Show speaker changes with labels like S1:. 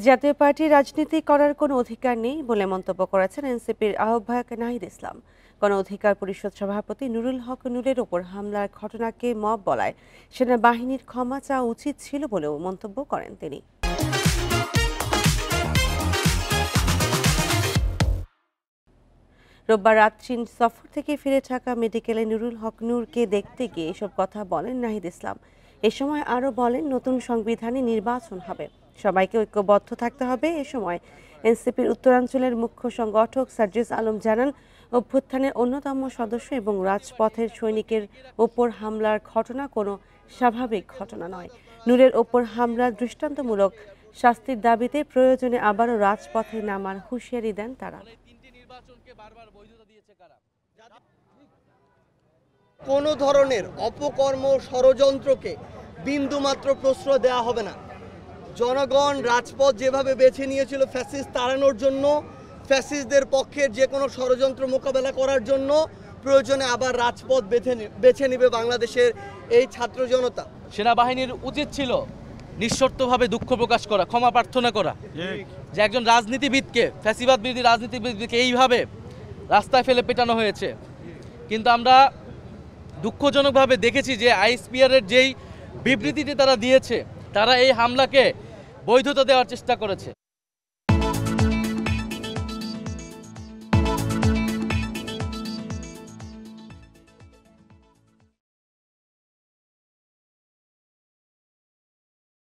S1: জাতীয় পার্টির রাজনীতি করার কোনো অধিকার নেই বলে মন্তব্য করেছেন এনসিপির আহ্বায়ক নাহিদ ইসলাম। গণ অধিকার পরিষদ সভাপতি নুরুল হক নূরের ওপর হামলার ঘটনাকে মব বলায় সেনাবাহিনীর ক্ষমা চাওয়া উচিত ছিল বলেও মন্তব্য করেন তিনি। রোববার রাত চীন সফর থেকে ফিরে থাকা মেডিকেলে নুরুল হক নূরকে দেখতে গিয়ে এসব কথা বলেন নাহিদ ইসলাম। এ সময় আরও বলেন, নতুন সংবিধানে নির্বাচন হবে, সবাইকে ঐক্যবদ্ধ থাকতে হবে। এ সময় এনসিপির উত্তরাঞ্চলের মুখ্য সংগঠক সার্জিস আলম জানান, অভ্যুত্থানের অন্যতম সদস্য এবং রাজপথের সৈনিকের ওপর হামলার ঘটনা কোনো স্বাভাবিক ঘটনা নয়। নূরের ওপর হামলার দৃষ্টান্তমূলক শাস্তির দাবিতে প্রয়োজনে আবারও রাজপথে নামার হুঁশিয়ারি দেন তারা।
S2: কোনো ধরনের অপকর্ম ষড়যন্ত্রকে বিন্দুমাত্র প্রশ্রয় দেওয়া হবে না। জনগণ রাজপথ যেভাবে বেছে নিয়েছিল ফ্যাসিস্ট তাড়ানোর জন্য, ফ্যাসিস্টদের পক্ষের যে কোনো ষড়যন্ত্র মোকাবেলা করার জন্য প্রয়োজনে আবার রাজপথ বেছে নেবে বাংলাদেশের এই ছাত্র জনতা।
S3: সেনাবাহিনীর উচিত ছিল নিঃশর্তভাবে দুঃখ প্রকাশ করা, ক্ষমা প্রার্থনা করা, যে একজন রাজনীতিবিদকে, ফ্যাসিবাদ বিরোধী রাজনীতিবিদকে এইভাবে রাস্তায় ফেলে পেটানো হয়েছে। কিন্তু আমরা দুঃখজনকভাবে দেখেছি যে আইএসপিআরের যেই বিবৃতিটি তারা দিয়েছে, তারা এই হামলাকে বৈধতা দেওয়ার চেষ্টা করেছে।